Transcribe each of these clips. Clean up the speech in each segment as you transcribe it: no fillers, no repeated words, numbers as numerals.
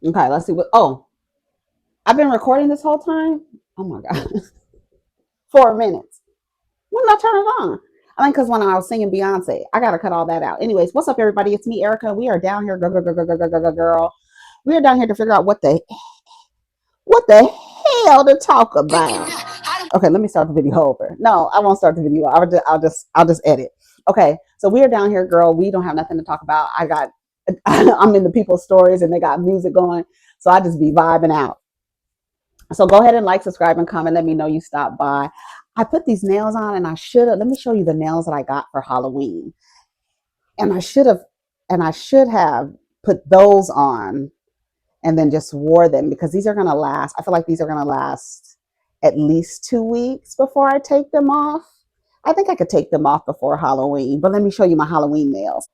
Okay, let's see what. Oh, I've been recording this whole time. Oh my god, 4 minutes. When did I turn it on? I mean, because when I was singing Beyonce, I gotta cut all that out. Anyways, what's up, everybody? It's me, Erica. We are down here, girl. We are down here to figure out what the hell to talk about. Okay, let me start the video over. No, I won't start the video. I'll just edit. Okay, so we are down here, girl. We don't have nothing to talk about. I'm in the people's stories and they got music going, so I just be vibing out. So go ahead and like, subscribe, and comment. Let me know you stopped by. I put these nails on, and I should have. Let me show you the nails that I got for Halloween. And I should have put those on and then just wore them because these are gonna last. I feel like these are gonna last at least 2 weeks before I take them off. I think I could take them off before Halloween, but let me show you my Halloween nails.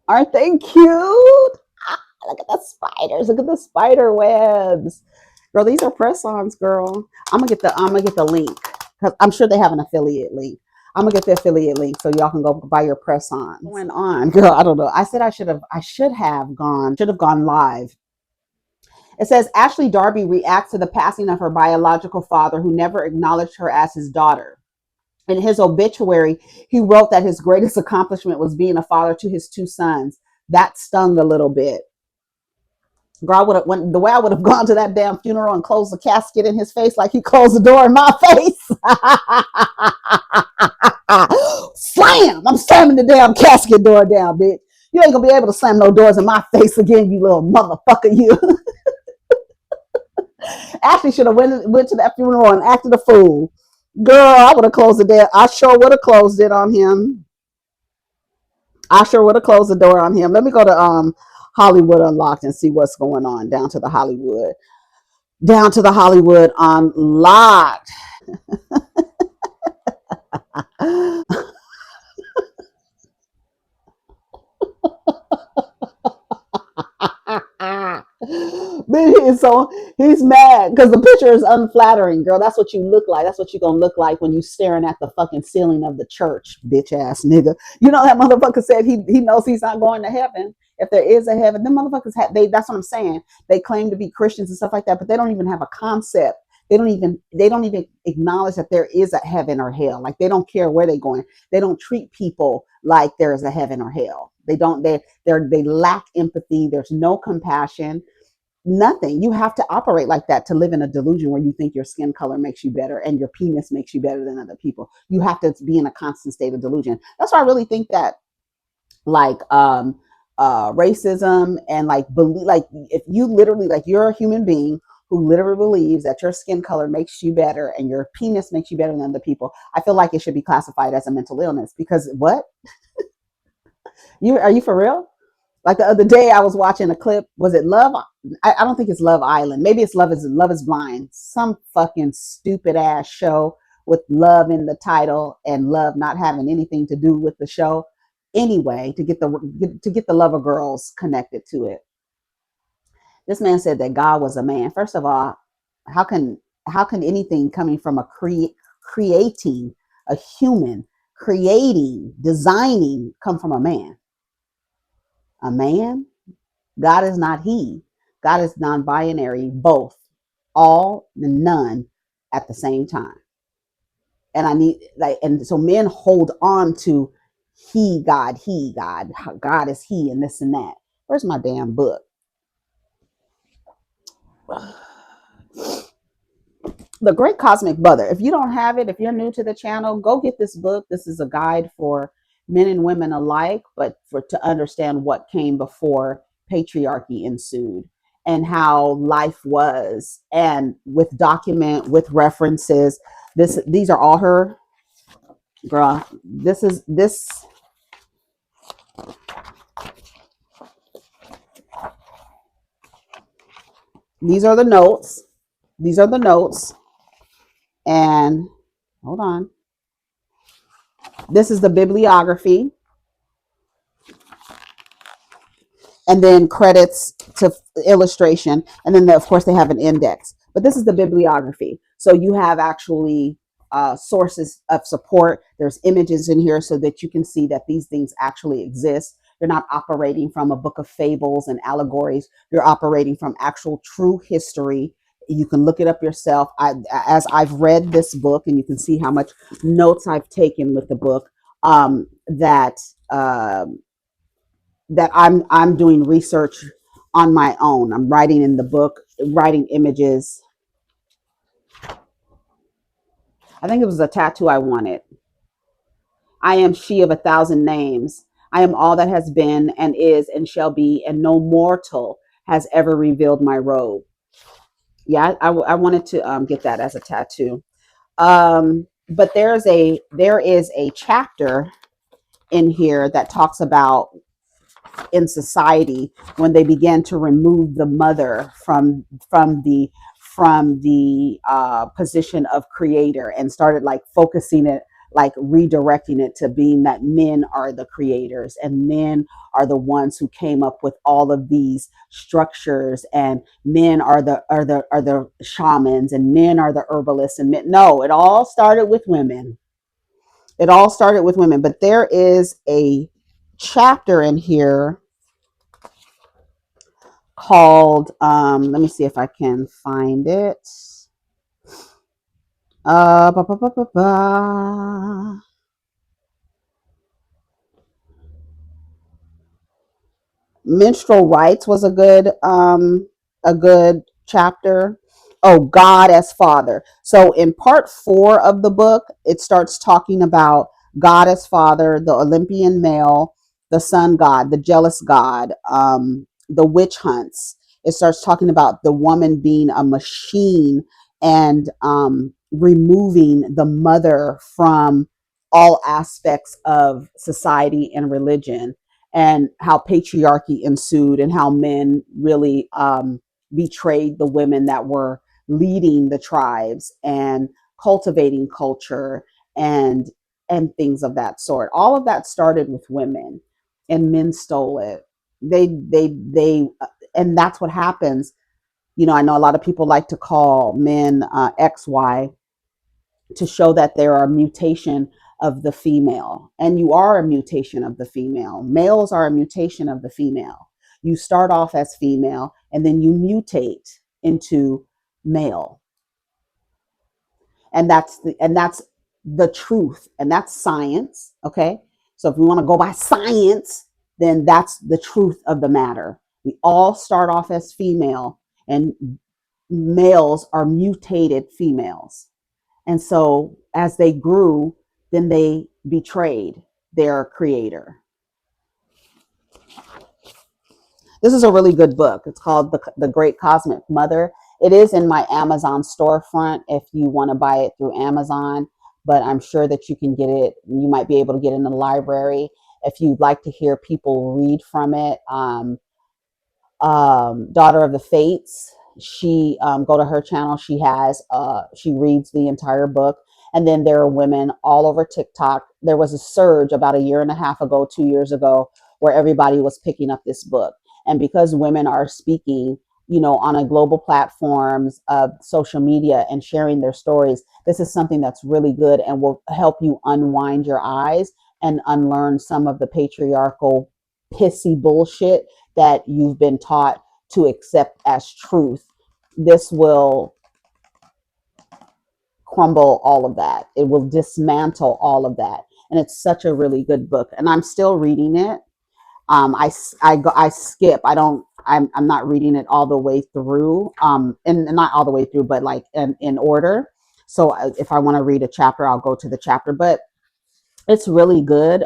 Aren't they cute? Ah, look at the spiders. Look at the spider webs. Girl, these are press-ons, girl. I'm gonna get the link because I'm sure they have an affiliate link. I'm gonna get the affiliate link so y'all can go buy your press-ons. What's going on, girl? I don't know. I said I should have gone live. It says Ashley Darby reacts to the passing of her biological father, who never acknowledged her as his daughter. In his obituary, he wrote that his greatest accomplishment was being a father to his two sons. That stung a little bit. Girl, the way I would have gone to that damn funeral and closed the casket in his face like he closed the door in my face. Slam! I'm slamming the damn casket door down, bitch. You ain't gonna be able to slam no doors in my face again, you little motherfucker, you. Ashley should have went to that funeral and acted a fool. Girl, I would have closed it there. I sure would have closed it on him. I sure would have closed the door on him. Let me go to Hollywood Unlocked and see what's going on down to the Hollywood. Down to the Hollywood Unlocked. So he's mad because the picture is unflattering, girl. That's what you look like. That's what you're gonna look like when you staring at the fucking ceiling of the church, bitch ass nigga. You know that motherfucker said he knows he's not going to heaven. If there is a heaven, them motherfuckers they that's what I'm saying. They claim to be Christians and stuff like that, but they don't even have a concept. They don't even acknowledge that there is a heaven or hell. Like they don't care where they're going. They don't treat people like there is a heaven or hell. They lack empathy. There's no compassion, nothing. You have to operate like that to live in a delusion where you think your skin color makes you better and your penis makes you better than other people. You have to be in a constant state of delusion. That's why I really think that like racism and like if you literally like you're a human being who literally believes that your skin color makes you better and your penis makes you better than other people, I feel like it should be classified as a mental illness. Because what? Are you for real? Like the other day, I was watching a clip. Was it Love? I don't think it's Love Island. Maybe it's Love is Blind. Some fucking stupid ass show with love in the title and love not having anything to do with the show. Anyway, to get the lover girls connected to it. This man said that God was a man. First of all, how can how can anything coming from creating a human, creating, designing come from a man? A man? God is not he. God is non-binary, both, all and none at the same time. And I need and so men hold on to he, God is he, and this and that. Where's my damn book? The Great Cosmic Mother. If you don't have it, if you're new to the channel, go get this book. This is a guide for men and women alike, but for to understand what came before patriarchy ensued and how life was, and with document, with references. These are all her, girl. These are the notes. These are the notes. And hold on. This is the bibliography. And then credits to illustration. And then, of course, they have an index. But this is the bibliography. So you have actually sources of support. There's images in here so that you can see that these things actually exist. You're not operating from a book of fables and allegories. You're operating from actual true history. You can look it up yourself. As I've read this book, and you can see how much notes I've taken with the book, that I'm doing research on my own. I'm writing in the book, writing images. I think it was a tattoo I wanted. I am she of 1,000 names. I am all that has been and is and shall be, and no mortal has ever revealed my robe. Yeah, I wanted to get that as a tattoo. But there is a chapter in here that talks about in society when they began to remove the mother from the position of creator and started like focusing it, like redirecting it to being that men are the creators and men are the ones who came up with all of these structures, and men are the shamans, and men are the herbalists, and men. No, it all started with women. It all started with women. But there is a chapter in here called let me see if I can find it. Ba, ba, ba, ba, ba. Menstrual rights was a good chapter. Oh, God as Father. So in part 4 of the book, it starts talking about God as Father, the Olympian male, the sun god, the jealous god, the witch hunts. It starts talking about the woman being a machine, and removing the mother from all aspects of society and religion, and how patriarchy ensued, and how men really betrayed the women that were leading the tribes and cultivating culture, and things of that sort. All of that started with women, and men stole it. And that's what happens. I know a lot of people like to call men XY, to show that there are mutation of the female, and you are a mutation of the female. Males are a mutation of the female. You start off as female and then you mutate into male, and that's the truth, and that's science. Okay, so if we want to go by science, then that's the truth of the matter. We all start off as female, and males are mutated females. And so as they grew, then they betrayed their creator. This is a really good book. It's called The Great Cosmic Mother. It is in my Amazon storefront if you want to buy it through Amazon, but I'm sure that you can get it. You might be able to get it in the library. If you'd like to hear people read from it, Daughter of the Fates, she go to her channel. She reads the entire book. And then there are women all over TikTok. There was a surge about a year and a half ago, 2 years ago, where everybody was picking up this book. And because women are speaking, on a global platforms of social media and sharing their stories, this is something that's really good and will help you unwind your eyes and unlearn some of the patriarchal pissy bullshit that you've been taught to accept as truth. This will crumble all of that. It will dismantle all of that. And it's such a really good book. And I'm still reading it. I skip. I'm not reading it all the way through. And not all the way through, but like in order. So if I want to read a chapter, I'll go to the chapter. But it's really good.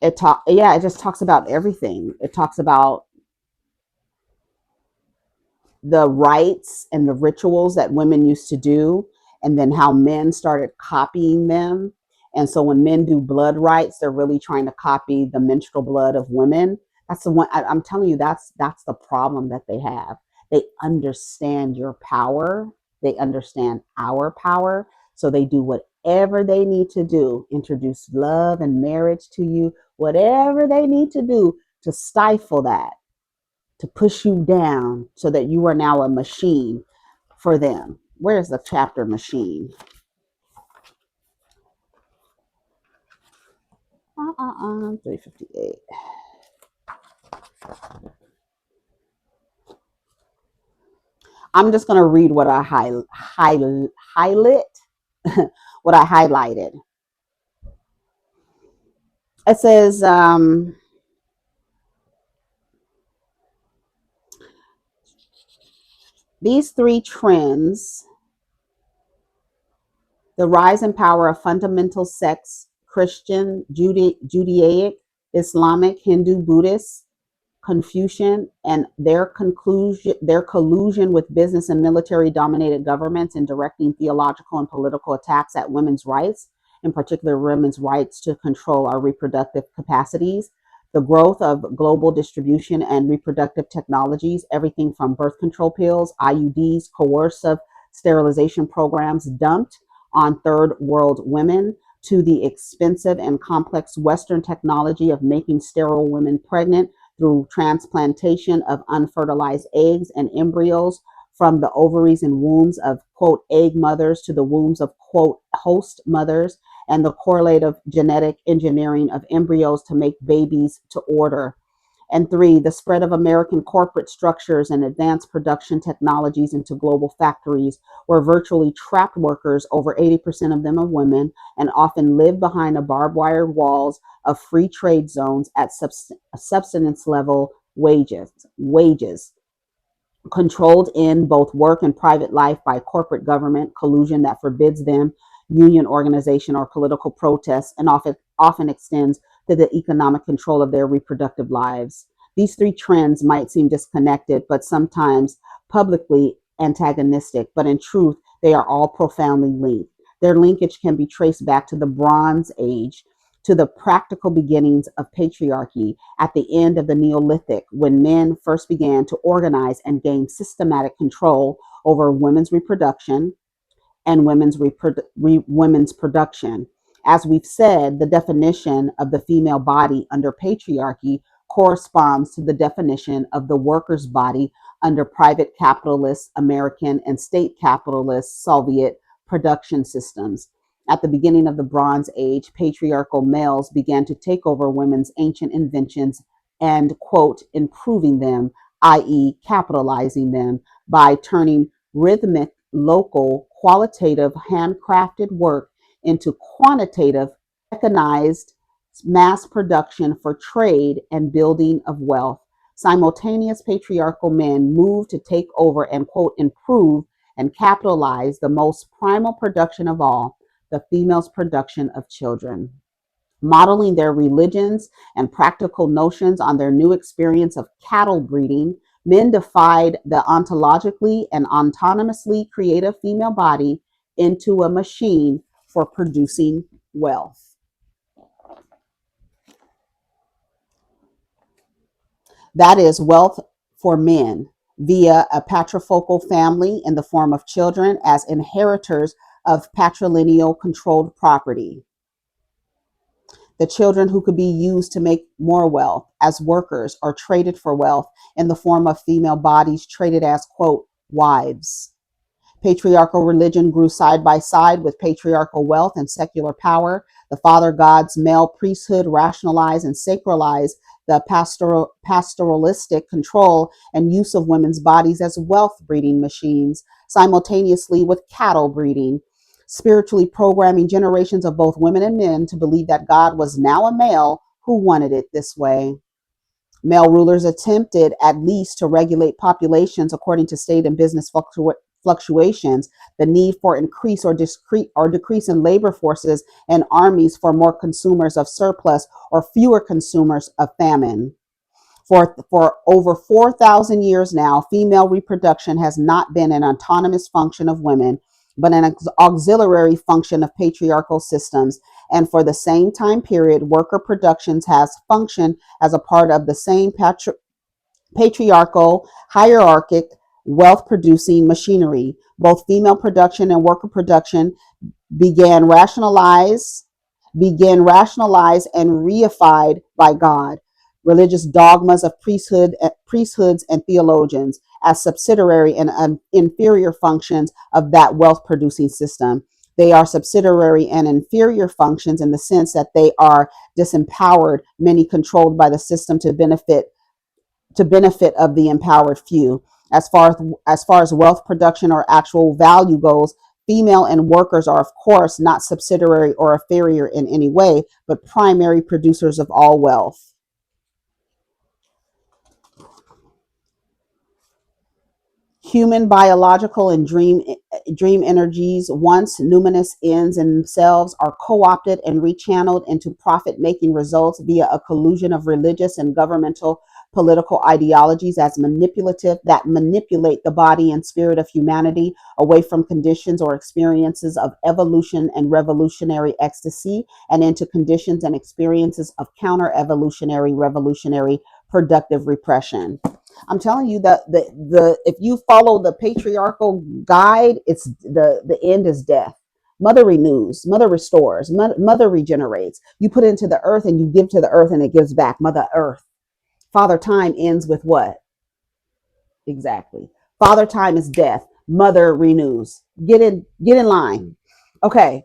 It just talks about everything. It talks about the rites and the rituals that women used to do, and then how men started copying them. And so when men do blood rites, they're really trying to copy the menstrual blood of women. That's the one. I'm telling you, that's the problem that they have. They understand your power. They understand our power. So they do whatever they need to do, introduce love and marriage to you, whatever they need to do to stifle that, to push you down so that you are now a machine for them. Where's the chapter machine? 358. I'm just going to read what I highlight what I highlighted. It says, these three trends, the rise and power of fundamental sects, Christian, Judaic, Islamic, Hindu, Buddhist, Confucian, and their collusion with business and military dominated governments in directing theological and political attacks at women's rights, in particular women's rights to control our reproductive capacities, the growth of global distribution and reproductive technologies, everything from birth control pills, IUDs, coercive sterilization programs dumped on third world women, to the expensive and complex Western technology of making sterile women pregnant through transplantation of unfertilized eggs and embryos from the ovaries and wombs of, quote, egg mothers to the wombs of, quote, host mothers, and the correlative genetic engineering of embryos to make babies to order. And three, the spread of American corporate structures and advanced production technologies into global factories where virtually trapped workers, over 80% of them are women, and often live behind a barbed wire walls of free trade zones at subsistence level wages, controlled in both work and private life by corporate government collusion that forbids them union organization or political protests, and often extends to the economic control of their reproductive lives. These three trends might seem disconnected, but sometimes publicly antagonistic, but in truth, they are all profoundly linked. Their linkage can be traced back to the Bronze Age, to the practical beginnings of patriarchy at the end of the Neolithic, when men first began to organize and gain systematic control over women's reproduction and women's production. As we've said, the definition of the female body under patriarchy corresponds to the definition of the worker's body under private capitalist American and state capitalist Soviet production systems. At the beginning of the Bronze Age, patriarchal males began to take over women's ancient inventions and, quote, improving them, i.e., capitalizing them, by turning rhythmic, local, qualitative, handcrafted work into quantitative, mechanized mass production for trade and building of wealth. Simultaneous patriarchal men moved to take over and, quote, improve and capitalize the most primal production of all, the female's production of children. Modeling their religions and practical notions on their new experience of cattle breeding, men defied the ontologically and autonomously creative female body into a machine for producing wealth. That is wealth for men via a patriarchal family in the form of children as inheritors of patrilineal controlled property. The children who could be used to make more wealth as workers or traded for wealth in the form of female bodies traded as, quote, wives. Patriarchal religion grew side by side with patriarchal wealth and secular power. The father god's male priesthood rationalized and sacralized the pastoralistic control and use of women's bodies as wealth breeding machines, simultaneously with cattle breeding, spiritually programming generations of both women and men to believe that God was now a male who wanted it this way. Male rulers attempted at least to regulate populations according to state and business fluctuations, the need for increase or decrease in labor forces and armies for more consumers of surplus or fewer consumers of famine. For over 4,000 years now, female reproduction has not been an autonomous function of women, but an auxiliary function of patriarchal systems. And for the same time period, worker productions has functioned as a part of the same patriarchal, hierarchic, wealth producing machinery. Both female production and worker production began rationalized and reified by God. Religious dogmas of priesthoods and theologians as subsidiary and inferior functions of that wealth producing system. They are subsidiary and inferior functions in the sense that they are disempowered, many controlled by the system to benefit of the empowered few. As far as wealth production or actual value goes, female and workers are of course not subsidiary or inferior in any way, but primary producers of all wealth. Human biological and dream energies, once numinous ends in themselves, are co-opted and rechanneled into profit-making results via a collusion of religious and governmental political ideologies as manipulative that manipulate the body and spirit of humanity away from conditions or experiences of evolution and revolutionary ecstasy and into conditions and experiences of counter-evolutionary revolutionary productive repression. I'm telling you that the if you follow the patriarchal guide, it's the end is death. Mother renews, mother restores, mother regenerates. You put it into the earth and you give to the earth and it gives back. Mother earth. Father time ends with what? Exactly. Father time is death. Mother renews. Get in line. Okay.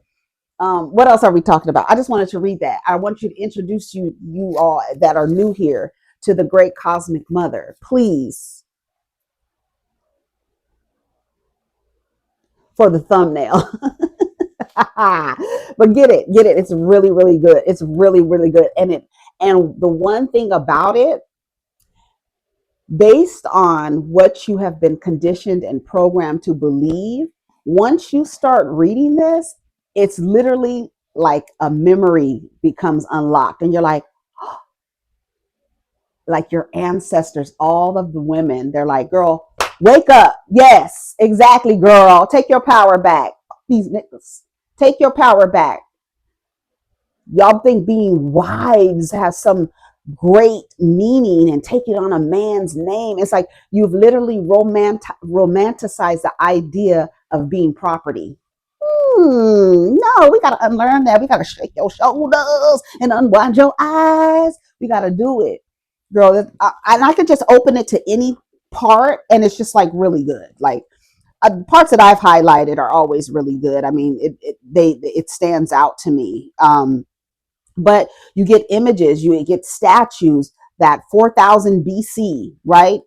What else are we talking about? I just wanted to read that. I want you to introduce you all that are new here to the great cosmic mother. Please, for the thumbnail. But get it. It's really, really good. It's really, really good. And the one thing about it, based on what you have been conditioned and programmed to believe, once you start reading this, it's literally like a memory becomes unlocked. And you're like your ancestors, all of the women, they're like, girl, wake up. Yes, exactly, girl. Take your power back. These niggas, take your power back. Y'all think being wives has some great meaning and taking on a man's name. It's like you've literally romanticized the idea of being property. No, we got to unlearn that. We got to shake your shoulders and unwind your eyes. We got to do it, girl. And I could just open it to any part, and it's just like really good. Like parts that I've highlighted are always really good. I mean, it stands out to me. But you get images, you get statues that 4000 BC, right?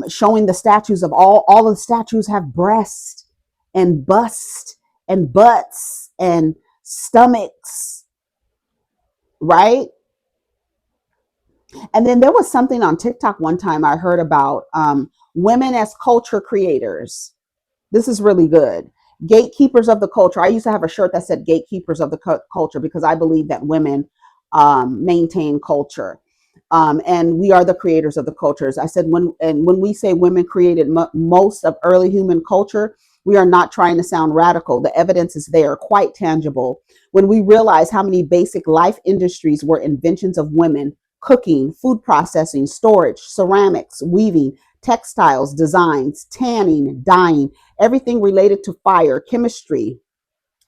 Showing the statues of all of the statues have breasts and busts and butts and stomachs, right? And then there was something on TikTok one time I heard about women as culture creators. This is really good. Gatekeepers of the culture. I used to have a shirt that said gatekeepers of the culture because I believe that women maintain culture. And we are the creators of the cultures. I said when we say women created most of early human culture, we are not trying to sound radical. The evidence is there, quite tangible. When we realize how many basic life industries were inventions of women: cooking, food processing, storage, ceramics, weaving, textiles, designs, tanning, dyeing, everything related to fire, chemistry,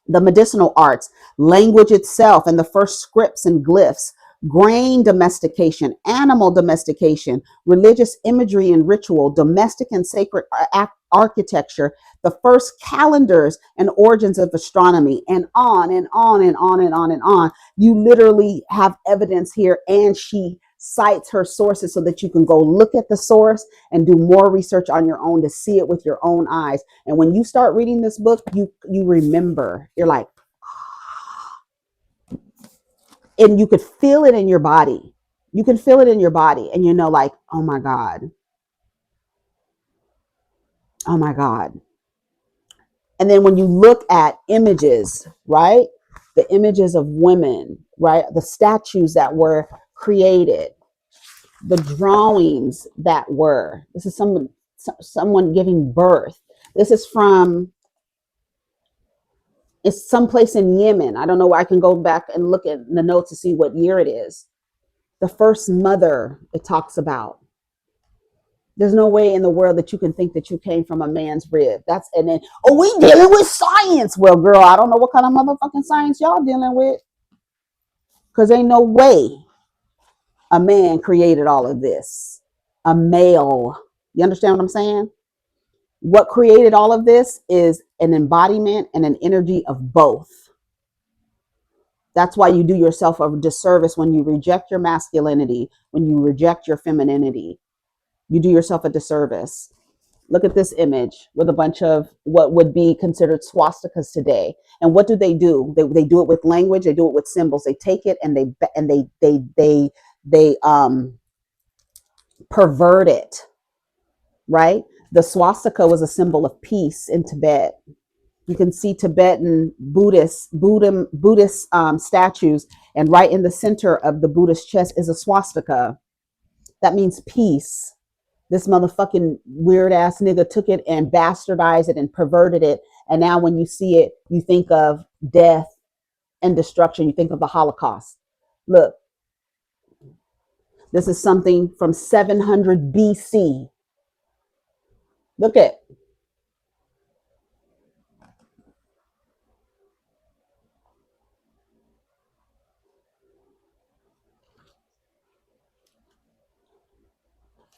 the medicinal arts, language itself, and the first scripts and glyphs, grain domestication, animal domestication, religious imagery and ritual, domestic and sacred architecture, the first calendars and origins of astronomy, and on and on and on and on and on. You literally have evidence here, and she cites her sources so that you can go look at the source and do more research on your own to see it with your own eyes. And when you start reading this book, you remember. You're like, and you could feel it in your body. You can feel it in your body, and like, oh my God, oh my God. And then when you look at images, right, the images of women, right, the statues that were created, the drawings that were. This is someone giving birth. This is from, it's someplace in Yemen. I don't know. I can go back and look at the notes to see what year it is. The first mother it talks about. There's no way in the world that you can think that you came from a man's rib. And then, oh, we dealing with science. Well, girl, I don't know what kind of motherfucking science y'all dealing with. Because ain't no way a man created all of this. A male. You understand what I'm saying? What created all of this is an embodiment and an energy of both. That's why you do yourself a disservice when you reject your masculinity, when you reject your femininity. You do yourself a disservice. Look at this image with a bunch of what would be considered swastikas today. And what do? They do it with language. They do it with symbols. They take it and they pervert it, right? The swastika was a symbol of peace in Tibet. You can see Tibetan Buddhist statues, and right in the center of the Buddhist chest is a swastika. That means peace. This motherfucking weird ass nigga took it and bastardized it and perverted it. And now when you see it, you think of death and destruction. You think of the Holocaust. Look, this is something from 700 BC. Look at.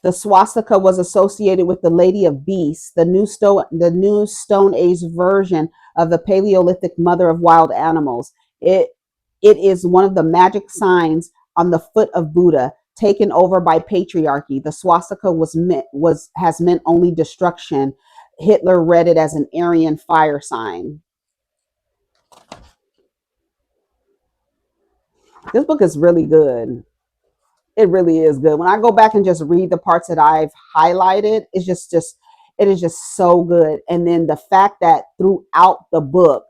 The swastika was associated with the Lady of Beasts, the new Stone Age version of the Paleolithic mother of wild animals. It is one of the magic signs on the foot of Buddha, taken over by patriarchy. The swastika has meant only destruction. Hitler read it as an Aryan fire sign. This book is really good. It really is good. When I go back and just read the parts that I've highlighted, it's just it is just so good. And then the fact that throughout the book,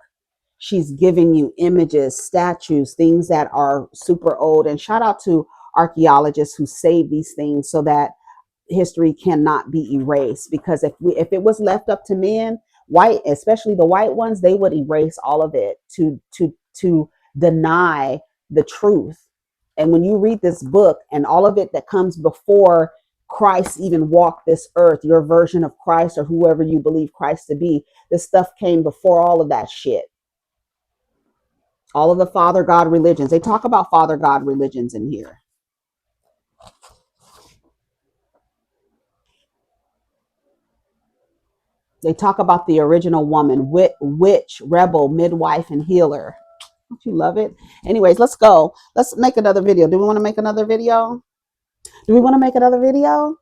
she's giving you images, statues, things that are super old. And shout out to archaeologists who save these things so that history cannot be erased. Because if it was left up to men, white, especially the white ones, they would erase all of it to deny the truth. And when you read this book and all of it that comes before Christ even walked this earth, your version of Christ or whoever you believe Christ to be, this stuff came before all of that shit. All of the Father God religions. They talk about Father God religions in here. They talk about the original woman, witch, rebel, midwife, and healer. Don't you love it? Anyways, let's go. Let's make another video. Do we want to make another video? Do we want to make another video?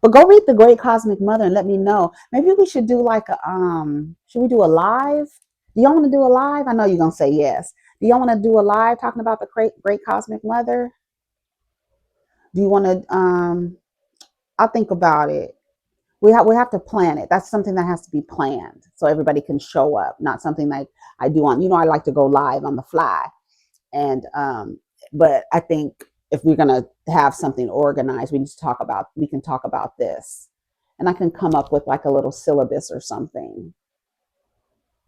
But go read The Great Cosmic Mother and let me know. Maybe we should do like a should we do a live? Do y'all want to do a live? I know you're gonna say yes. Do y'all want to do a live talking about the great cosmic mother? Do you want to I'll think about it. We have to plan it. That's something that has to be planned so everybody can show up, not something like I do on, I like to go live on the fly. And but I think if we're gonna have something organized, we can talk about this. And I can come up with like a little syllabus or something.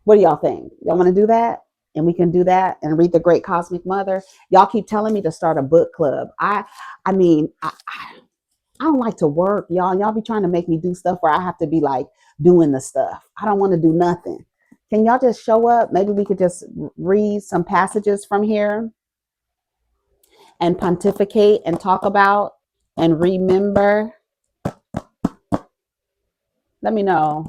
What do y'all think? Y'all want to do that? And we can do that and read The Great Cosmic Mother. Y'all keep telling me to start a book club. I mean, I don't like to work, y'all. Y'all be trying to make me do stuff where I have to be like doing the stuff. I don't want to do nothing. Can y'all just show up? Maybe we could just read some passages from here and pontificate and talk about and remember. Let me know.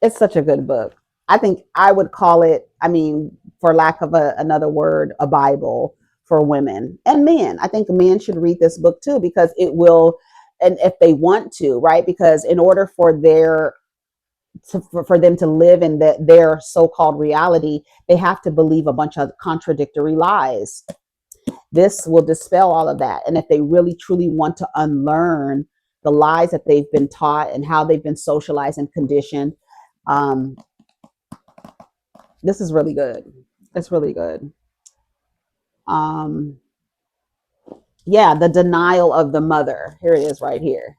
It's such a good book. I think I would call it, for lack of another word, a Bible for women and men. I think men should read this book too, because it will, and if they want to, right? Because in order for for them to live in their so-called reality, they have to believe a bunch of contradictory lies. This will dispel all of that. And if they really truly want to unlearn the lies that they've been taught and how they've been socialized and conditioned, this is really good. It's really good. Yeah, the denial of the mother. Here it is right here.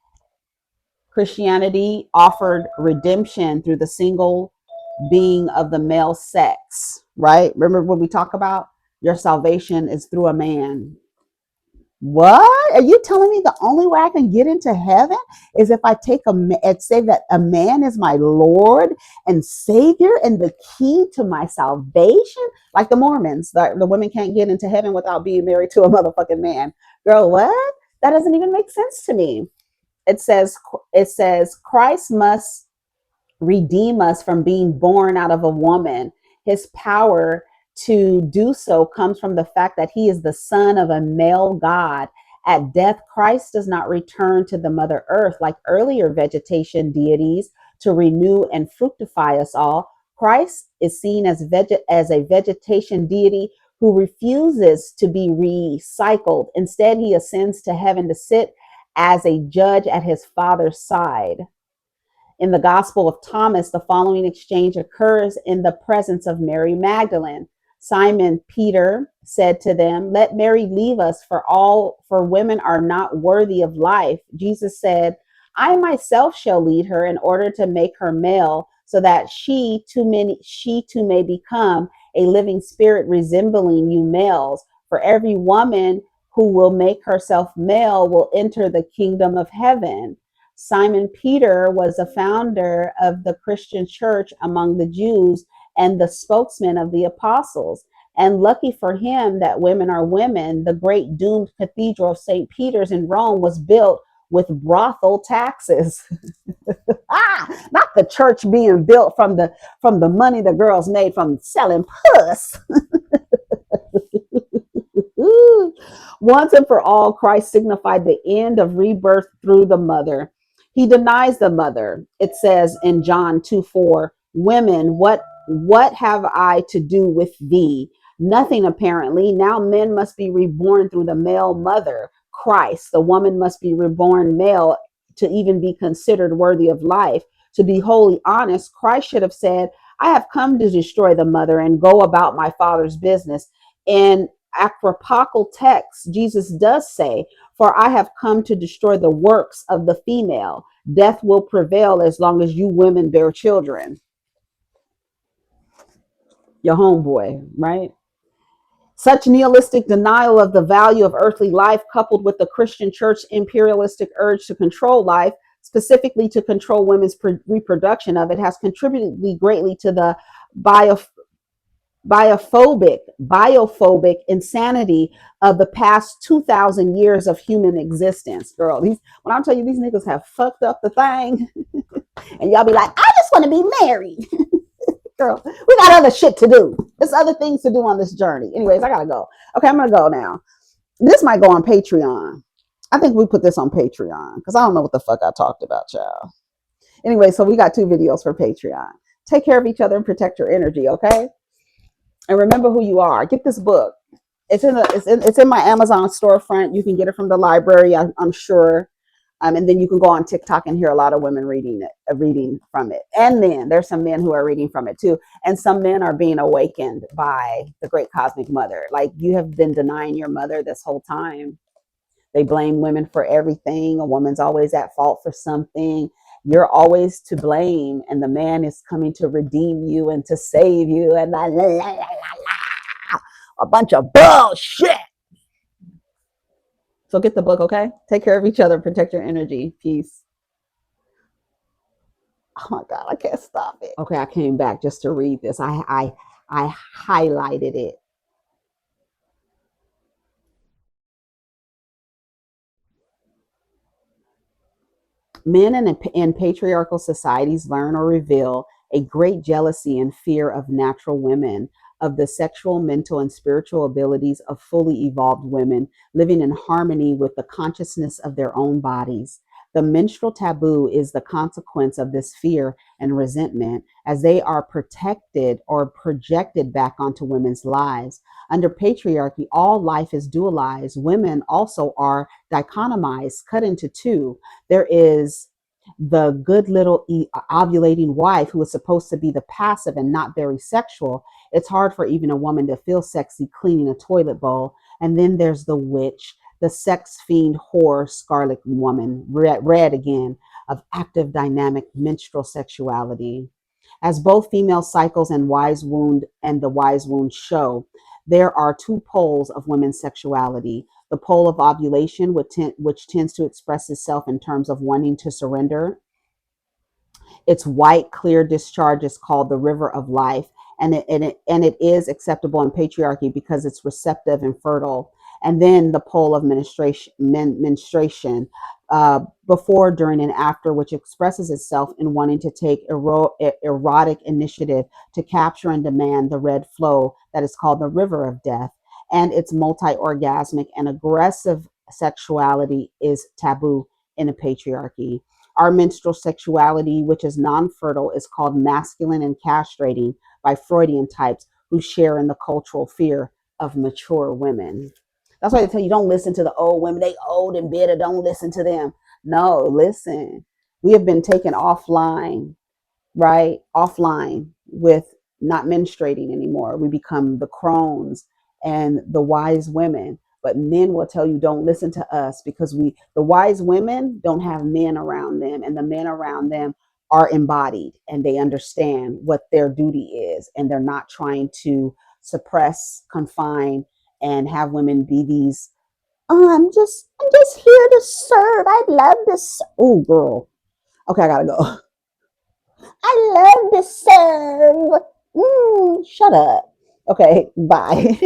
Christianity offered redemption through the single being of the male sex, right? Remember what we talk about? Your salvation is through a man. What? Are you telling me the only way I can get into heaven is if I say that a man is my Lord and Savior and the key to my salvation? Like the Mormons, the women can't get into heaven without being married to a motherfucking man. Girl, what? That doesn't even make sense to me. it says it says Christ must redeem us from being born out of a woman. His power to do so comes from the fact that he is the son of a male God. At death, Christ does not return to the Mother Earth like earlier vegetation deities to renew and fructify us all. Christ is seen as a vegetation deity who refuses to be recycled. Instead, he ascends to heaven to sit as a judge at his Father's side. In the Gospel of Thomas, the following exchange occurs in the presence of Mary Magdalene. Simon Peter said to them, "Let Mary leave us, for women are not worthy of life." Jesus said, "I myself shall lead her in order to make her male, so that she too may become a living spirit resembling you males. For every woman who will make herself male will enter the kingdom of heaven." Simon Peter was a founder of the Christian church among the Jews and the spokesman of the apostles. And lucky for him that women are women, the great doomed cathedral of St. Peter's in Rome was built with brothel taxes. Not the church being built from the money the girls made from selling puss. Once and for all, Christ signified the end of rebirth through the mother. He denies the mother. It says in John 2:4, "Women, what have I to do with thee? Nothing apparently. Now men must be reborn through the male mother, Christ. The woman must be reborn male to even be considered worthy of life. To be wholly honest, Christ should have said, I have come to destroy the mother and go about my Father's business." In apocryphal text, Jesus does say, "For I have come to destroy the works of the female. Death will prevail as long as you women bear children." Your homeboy, right? Such nihilistic denial of the value of earthly life, coupled with the Christian church's imperialistic urge to control life, specifically to control women's reproduction of it, has contributed greatly to the bio biophobic insanity of the past 2,000 years of human existence. Girl, these when I tell you these niggas have fucked up the thing, and y'all be like, I just want to be married. Girl, we got other shit to do. There's other things to do on this journey. Anyways, I gotta go. Okay, I'm gonna go now. This might go on Patreon. I think we put this on Patreon because I don't know what the fuck I talked about, y'all. Anyway, so we got 2 videos for Patreon. Take care of each other and protect your energy, okay? And remember who you are. Get this book. It's in my Amazon storefront. You can get it from the library, I'm sure. And then you can go on TikTok and hear a lot of women reading from it. And then there's some men who are reading from it too. And some men are being awakened by the great cosmic mother. Like, you have been denying your mother this whole time. They blame women for everything. A woman's always at fault for something. You're always to blame, and the man is coming to redeem you and to save you, and a bunch of bullshit. So get the book, okay? Take care of each other, protect your energy. Peace. Oh my God, I can't stop it. Okay, I came back just to read this. I highlighted it. Men in patriarchal societies learn or reveal a great jealousy and fear of natural women, of the sexual, mental, and spiritual abilities of fully evolved women living in harmony with the consciousness of their own bodies. The menstrual taboo is the consequence of this fear and resentment, as they are protected or projected back onto women's lives. Under patriarchy, all life is dualized. Women also are dichotomized, cut into two. There is the good little ovulating wife who is supposed to be the passive and not very sexual. It's hard for even a woman to feel sexy cleaning a toilet bowl. And then there's the witch, the sex fiend whore, scarlet woman, red again, of active dynamic menstrual sexuality. As both female cycles and the wise wound show, there are two poles of women's sexuality: the pole of ovulation, which tends to express itself in terms of wanting to surrender. Its white, clear discharge is called the river of life, and it is acceptable in patriarchy because it's receptive and fertile. And then the pole of menstruation, before, during, and after, which expresses itself in wanting to take erotic initiative to capture and demand the red flow that is called the river of death. And its multi-orgasmic and aggressive sexuality is taboo in a patriarchy. Our menstrual sexuality, which is non-fertile, is called masculine and castrating by Freudian types who share in the cultural fear of mature women. That's why they tell you don't listen to the old women. They old and bitter. Don't listen to them. No, listen. We have been taken offline, right? Offline with not menstruating anymore. We become the crones and the wise women. But men will tell you don't listen to us because the wise women don't have men around them, and the men around them are embodied and they understand what their duty is, and they're not trying to suppress, confine, and have women be these. Oh, I'm just here to serve. I love this. Oh, girl. Okay, I gotta go. I love to serve. Shut up. Okay, bye.